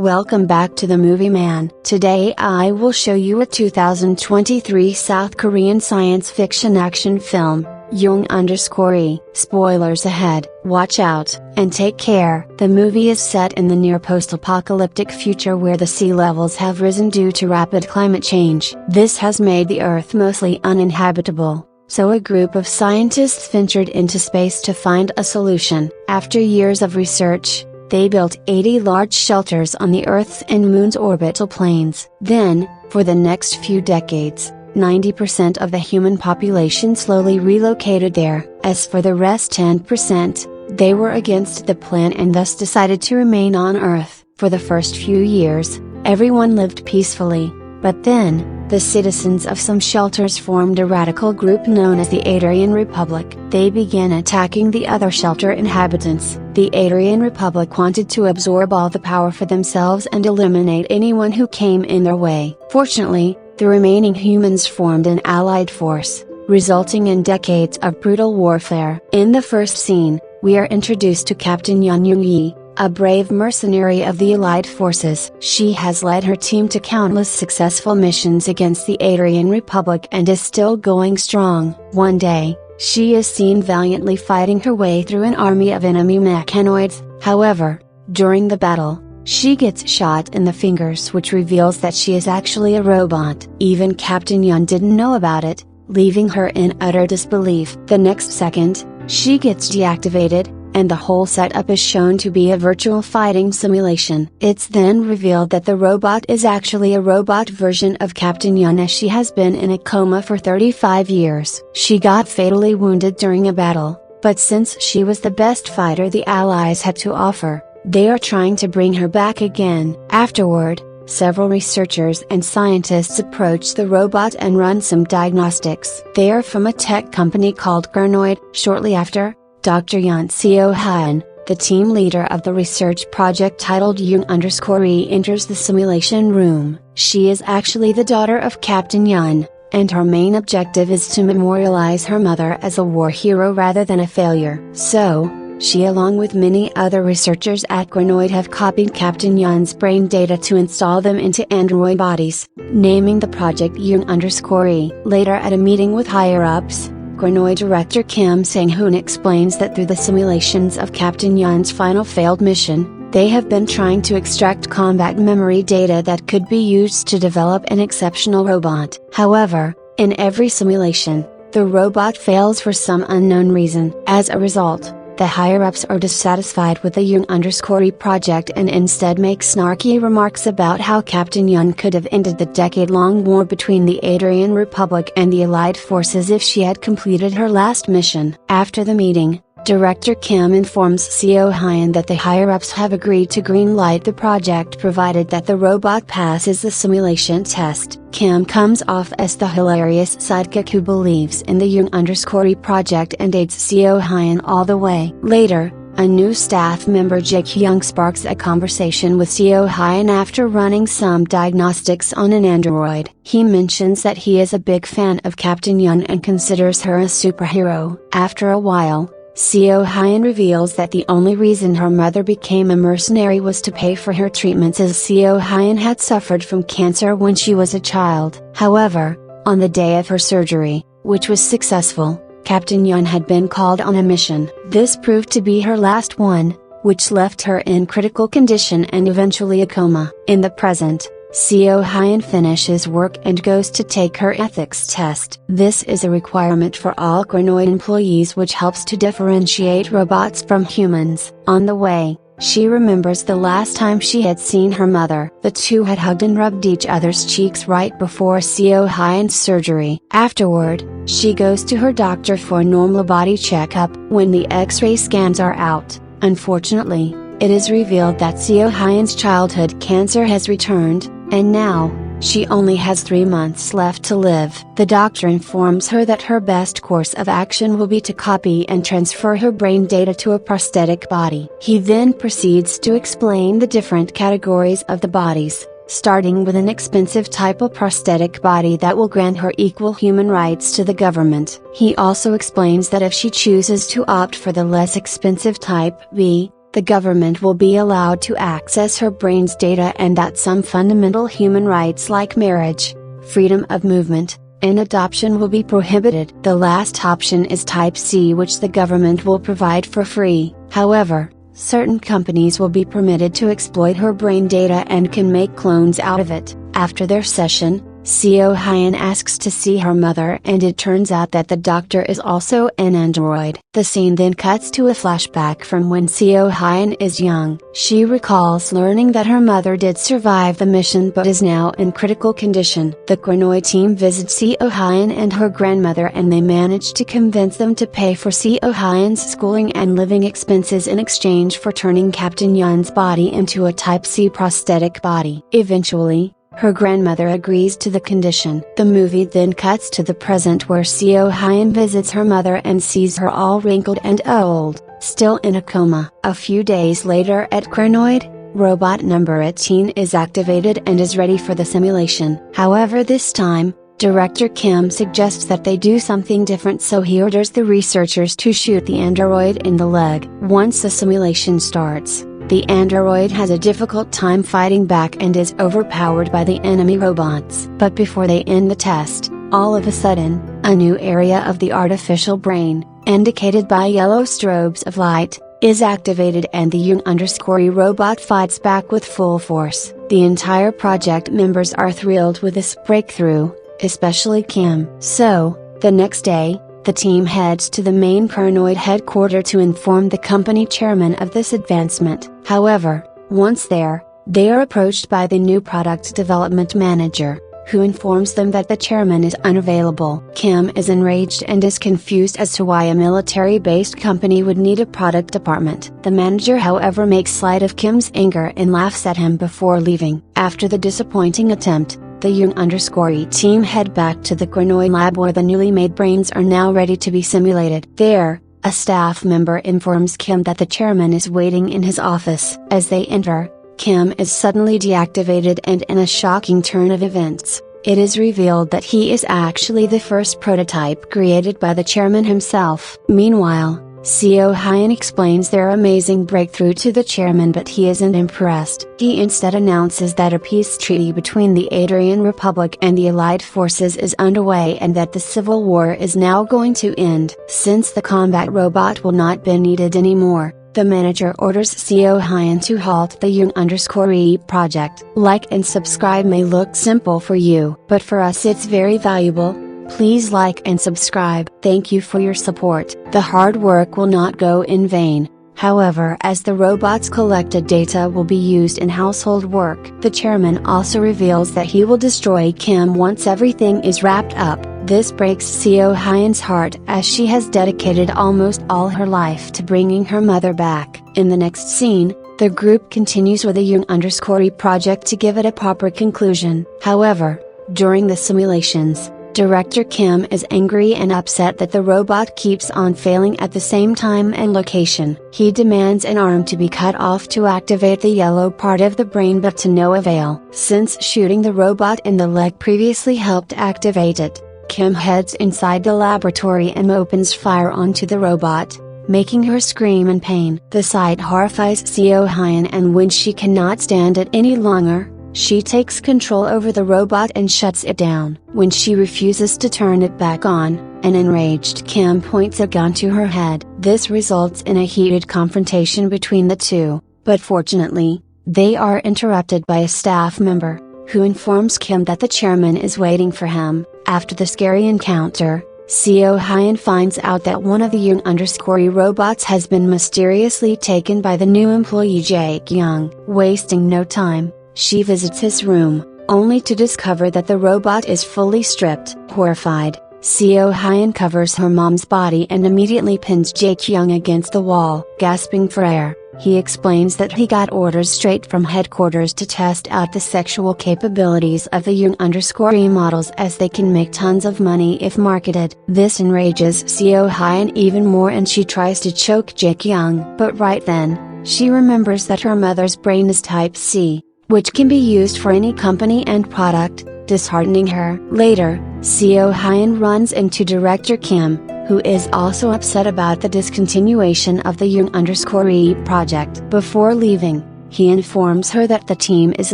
Welcome back to the Movie Man. Today I will show you a 2023 South Korean science fiction action film, Jung Yi. Spoilers ahead, watch out, and take care. The movie is set in the near post-apocalyptic future where the sea levels have risen due to rapid climate change. This has made the Earth mostly uninhabitable. So a group of scientists ventured into space to find a solution. After years of research, they built 80 large shelters on the Earth's and Moon's orbital planes. Then, for the next few decades, 90% of the human population slowly relocated there. As for the rest 10%, they were against the plan and thus decided to remain on Earth. For the first few years, everyone lived peacefully, but then, the citizens of some shelters formed a radical group known as the Adrian Republic. They began attacking the other shelter inhabitants. The Adrian Republic wanted to absorb all the power for themselves and eliminate anyone who came in their way. Fortunately, the remaining humans formed an allied force, resulting in decades of brutal warfare. In the first scene, we are introduced to Captain Jung Yi, a brave mercenary of the Allied forces. She has led her team to countless successful missions against the Adrian Republic and is still going strong. One day, she is seen valiantly fighting her way through an army of enemy mechanoids. However, during the battle, she gets shot in the fingers, which reveals that she is actually a robot. Even Captain Yun didn't know about it, leaving her in utter disbelief. The next second, she gets deactivated, and the whole setup is shown to be a virtual fighting simulation. It's then revealed that the robot is actually a robot version of Captain Yun, as she has been in a coma for 35 years. She got fatally wounded during a battle, but since she was the best fighter the Allies had to offer, they are trying to bring her back again. Afterward, several researchers and scientists approach the robot and run some diagnostics. They are from a tech company called Gernoid. Shortly after, Dr. Yun Seo-hyun, the team leader of the research project titled Jung-Yi, enters the simulation room. She is actually the daughter of Captain Yun, and her main objective is to memorialize her mother as a war hero rather than a failure. So, she along with many other researchers at Gernoid have copied Captain Yun's brain data to install them into android bodies, naming the project Jung-Yi. Later at a meeting with higher-ups, Gernoid director Kim Sang-hoon explains that through the simulations of Captain Yun's final failed mission, they have been trying to extract combat memory data that could be used to develop an exceptional robot. However, in every simulation, the robot fails for some unknown reason. As a result, the higher-ups are dissatisfied with the Jung-Yi project and instead make snarky remarks about how Captain Yun could have ended the decade-long war between the Adrian Republic and the Allied forces if she had completed her last mission. After the meeting, Director Kim informs Seo-hyun that the higher-ups have agreed to green-light the project provided that the robot passes the simulation test. Kim comes off as the hilarious sidekick who believes in the Jung-Yi project and aids Seo-hyun all the way. Later, a new staff member Jae-kyung sparks a conversation with Seo-hyun after running some diagnostics on an android. He mentions that he is a big fan of Captain Yun and considers her a superhero. After a while, Seo-hyun reveals that the only reason her mother became a mercenary was to pay for her treatments, as Seo-hyun had suffered from cancer when she was a child. However, on the day of her surgery, which was successful, Captain Yun had been called on a mission. This proved to be her last one, which left her in critical condition and eventually a coma. In the present, Seo-hyun finishes work and goes to take her ethics test. This is a requirement for all Gernoid employees, which helps to differentiate robots from humans. On the way, she remembers the last time she had seen her mother. The two had hugged and rubbed each other's cheeks right before Seo-hyun's surgery. Afterward, she goes to her doctor for a normal body checkup. When the X-ray scans are out, unfortunately, it is revealed that Seo-hyun's childhood cancer has returned, and now, she only has 3 months left to live. The doctor informs her that her best course of action will be to copy and transfer her brain data to a prosthetic body. He then proceeds to explain the different categories of the bodies, starting with an expensive type of prosthetic body that will grant her equal human rights to the government. He also explains that if she chooses to opt for the less expensive type B, the government will be allowed to access her brain's data and that some fundamental human rights like marriage, freedom of movement, and adoption will be prohibited. The last option is Type C, which the government will provide for free. However, certain companies will be permitted to exploit her brain data and can make clones out of it. After their session, Seo Hyun asks to see her mother, and it turns out that the doctor is also an android. The scene then cuts to a flashback from when Seo Hyun is young. She recalls learning that her mother did survive the mission but is now in critical condition. The Chronoid team visits Seo Hyun and her grandmother, and they manage to convince them to pay for Seo Hyun's schooling and living expenses in exchange for turning Captain Yun's body into a Type C prosthetic body. Eventually, her grandmother agrees to the condition. The movie then cuts to the present, where Seo Hyun visits her mother and sees her all wrinkled and old, still in a coma. A few days later at Chronoid, robot number 18 is activated and is ready for the simulation. However, this time, Director Kim suggests that they do something different, so he orders the researchers to shoot the android in the leg. Once the simulation starts, the android has a difficult time fighting back and is overpowered by the enemy robots. But before they end the test, all of a sudden, a new area of the artificial brain, indicated by yellow strobes of light, is activated, and the Jung_E robot fights back with full force. The entire project members are thrilled with this breakthrough, especially Kim. So, the next day, the team heads to the main Chronoid headquarters to inform the company chairman of this advancement. However, once there, they are approached by the new product development manager, who informs them that the chairman is unavailable. Kim is enraged and is confused as to why a military-based company would need a product department. The manager, however, makes light of Kim's anger and laughs at him before leaving. After the disappointing attempt, the Jung_E team head back to the Chronoid lab, where the newly made brains are now ready to be simulated. There, a staff member informs Kim that the chairman is waiting in his office. As they enter, Kim is suddenly deactivated, and in a shocking turn of events, it is revealed that he is actually the first prototype created by the chairman himself. Meanwhile, Seo Hyun explains their amazing breakthrough to the chairman, but he isn't impressed. He instead announces that a peace treaty between the Adrian Republic and the Allied forces is underway, and that the civil war is now going to end. Since the combat robot will not be needed anymore, the manager orders Seo Hyun to halt the Jung_E project. Like and subscribe may look simple for you, but for us it's very valuable. Please like and subscribe. Thank you for your support. The hard work will not go in vain. However, as the robot's collected data will be used in household work, the chairman also reveals that he will destroy Kim once everything is wrapped up. This breaks Seo Hyun's heart, as she has dedicated almost all her life to bringing her mother back. In the next scene, the group continues with the Jung_E project to give it a proper conclusion. However, during the simulations, Director Kim is angry and upset that the robot keeps on failing at the same time and location. He demands an arm to be cut off to activate the yellow part of the brain, but to no avail. Since shooting the robot in the leg previously helped activate it, Kim heads inside the laboratory and opens fire onto the robot, making her scream in pain. The sight horrifies Seo Hyun, and when she cannot stand it any longer, she takes control over the robot and shuts it down. When she refuses to turn it back on, an enraged Kim points a gun to her head. This results in a heated confrontation between the two, but fortunately, they are interrupted by a staff member, who informs Kim that the chairman is waiting for him. After the scary encounter, Seo Hyun finds out that one of the Jung_E robots has been mysteriously taken by the new employee Jae Young. Wasting no time, she visits his room, only to discover that the robot is fully stripped. Horrified, Seo Hyun covers her mom's body and immediately pins Jae Young against the wall. Gasping for air, he explains that he got orders straight from headquarters to test out the sexual capabilities of the Jung_E models, as they can make tons of money if marketed. This enrages Seo Hyun even more, and she tries to choke Jae Young. But right then, she remembers that her mother's brain is Type C, which can be used for any company and product, disheartening her. Later, Seo Hyun runs into Director Kim, who is also upset about the discontinuation of the Jung_E project. Before leaving, he informs her that the team is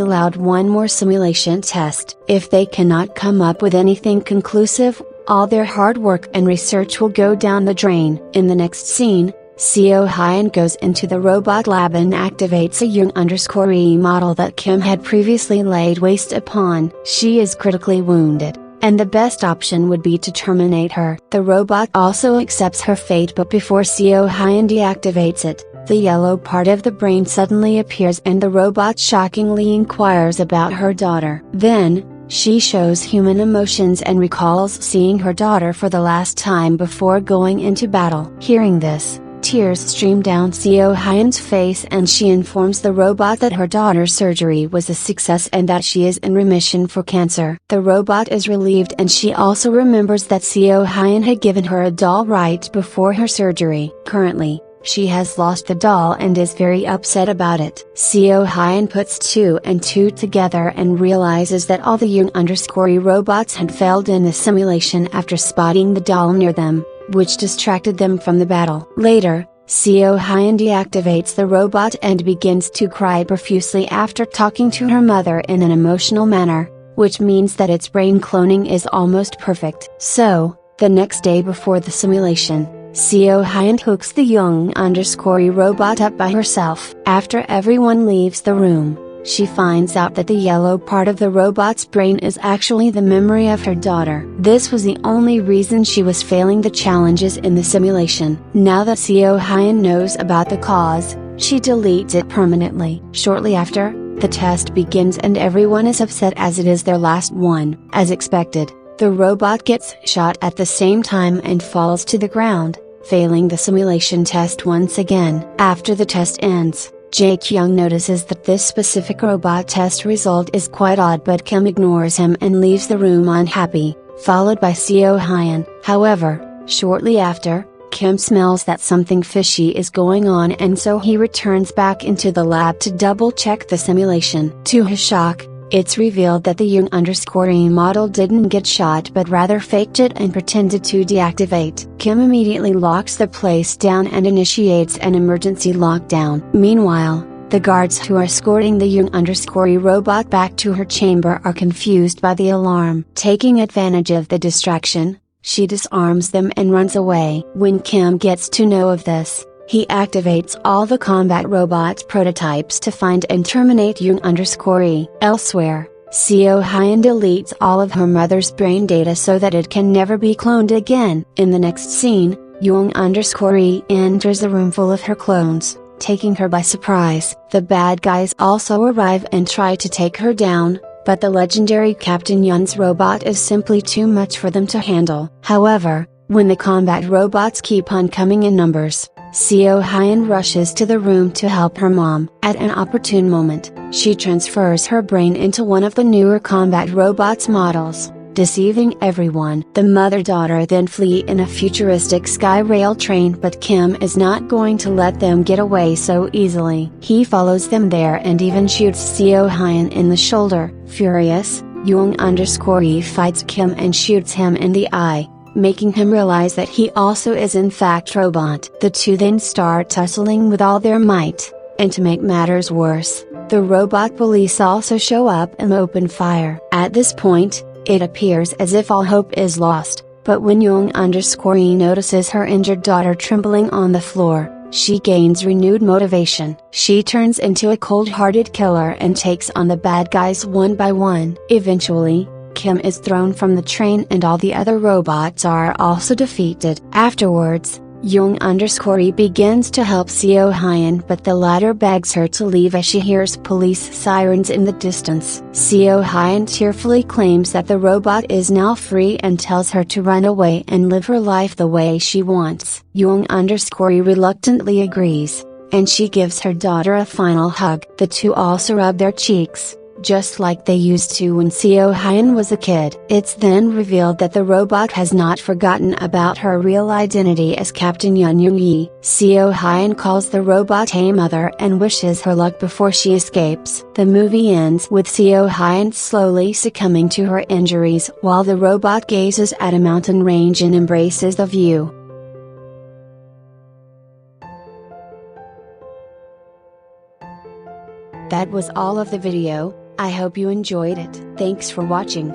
allowed one more simulation test. If they cannot come up with anything conclusive, all their hard work and research will go down the drain. In the next scene, Seo Hyun goes into the robot lab and activates a Jung_E model that Kim had previously laid waste upon. She is critically wounded, and the best option would be to terminate her. The robot also accepts her fate, but before Seo Hyun deactivates it, the yellow part of the brain suddenly appears and the robot shockingly inquires about her daughter. Then, she shows human emotions and recalls seeing her daughter for the last time before going into battle. Hearing this, tears stream down Seo Hyun's face and she informs the robot that her daughter's surgery was a success and that she is in remission for cancer. The robot is relieved and she also remembers that Seo Hyun had given her a doll right before her surgery. Currently, she has lost the doll and is very upset about it. Seo Hyun puts 2 and 2 together and realizes that all the Jung_E robots had failed in the simulation after spotting the doll near them, which distracted them from the battle. Later, Seo Hyun deactivates the robot and begins to cry profusely after talking to her mother in an emotional manner, which means that its brain cloning is almost perfect. So, the next day before the simulation, Seo Hyun hooks the Jung_E robot up by herself. After everyone leaves the room, she finds out that the yellow part of the robot's brain is actually the memory of her daughter. This was the only reason she was failing the challenges in the simulation. Now that Seo Hyun knows about the cause, she deletes it permanently. Shortly after, the test begins and everyone is upset as it is their last one. As expected, the robot gets shot at the same time and falls to the ground, failing the simulation test once again. After the test ends, Jae-kyung notices that this specific robot test result is quite odd, but Kim ignores him and leaves the room unhappy, followed by Seo Hyun. However, shortly after, Kim smells that something fishy is going on and so he returns back into the lab to double check the simulation. To his shock, it's revealed that the Jung_E model didn't get shot but rather faked it and pretended to deactivate. Kim immediately locks the place down and initiates an emergency lockdown. Meanwhile, the guards who are escorting the Jung_E robot back to her chamber are confused by the alarm. Taking advantage of the distraction, she disarms them and runs away. When Kim gets to know of this, he activates all the combat robot prototypes to find and terminate Jung_E. Elsewhere, Seo Hyun deletes all of her mother's brain data so that it can never be cloned again. In the next scene, Jung_E enters a room full of her clones, taking her by surprise. The bad guys also arrive and try to take her down, but the legendary Captain Yun's robot is simply too much for them to handle. However, when the combat robots keep on coming in numbers, Seo Hyun rushes to the room to help her mom. At an opportune moment, she transfers her brain into one of the newer combat robots models, deceiving everyone. The mother-daughter then flee in a futuristic sky rail train, but Kim is not going to let them get away so easily. He follows them there and even shoots Seo Hyun in the shoulder. Furious, Jung_E fights Kim and shoots him in the eye, making him realize that he also is in fact robot. The two then start tussling with all their might, and to make matters worse, the robot police also show up and open fire. At this point, it appears as if all hope is lost, but when Jung_E notices her injured daughter trembling on the floor, she gains renewed motivation. She turns into a cold-hearted killer and takes on the bad guys one by one. Eventually, Kim is thrown from the train and all the other robots are also defeated. Afterwards, Jung_E begins to help Seo Hyun, but the latter begs her to leave as she hears police sirens in the distance. Seo Hyun tearfully claims that the robot is now free and tells her to run away and live her life the way she wants. Jung_E reluctantly agrees, and she gives her daughter a final hug. The two also rub their cheeks, just like they used to when Seo Hyun was a kid. It's then revealed that the robot has not forgotten about her real identity as Captain Jung Yi. Seo Hyun calls the robot a mother and wishes her luck before she escapes. The movie ends with Seo Hyun slowly succumbing to her injuries while the robot gazes at a mountain range and embraces the view. That was all of the video. I hope you enjoyed it. Thanks for watching.